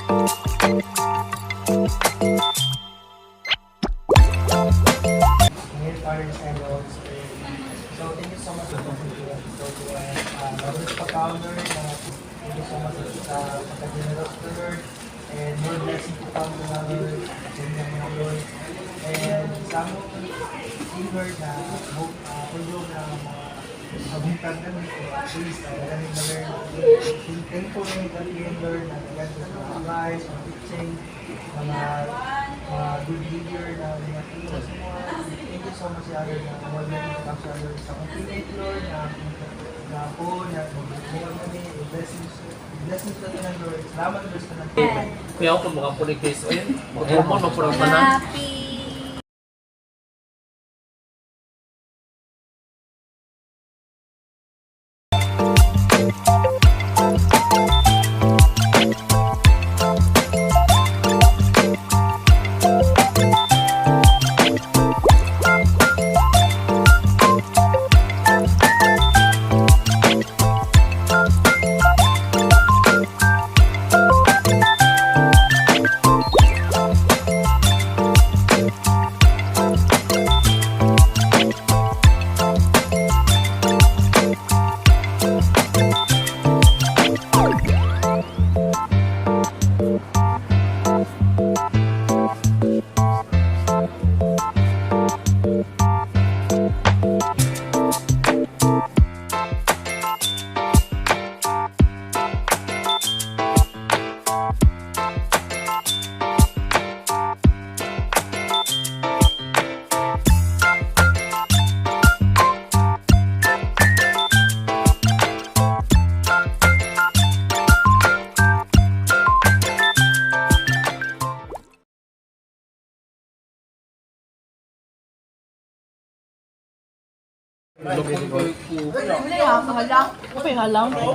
So thank you so much for coming to us. So Lord pa-founder, thank you so much sa pagka-generous to Lord. And more blessing to come to our Lord. Mga Lord. And sa mong Lord na tulog na mabuntag namin ko please maraming na-learn. Thankful na yung Lord na nagad sa mga advice, mga teaching, mga good behavior na mga tulong sa mga. Thank you so much Lord na more blessing to come sa Lord sa complete Lord na po na magbubuhan kami blessings na ito ng Lord. Salamat Lord sa ng Kaya ako makapulig kayo sa yun. Magpumon, magpurang tanan.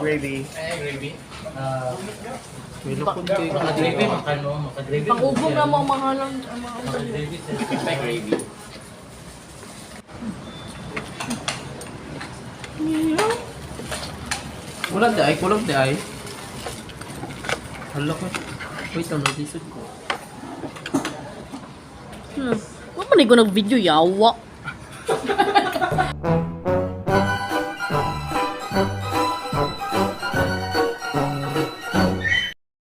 Gravy. May lukod kayo. Maka-gravy, maka-gravy. Pang-ugong na mo mahalang. Maka-gravy, sa gravy. Kulang di ay, kulang di ay. Hala ko. Wait lang, nag-isod ko. Huwag mo na ko nag-video, yawa.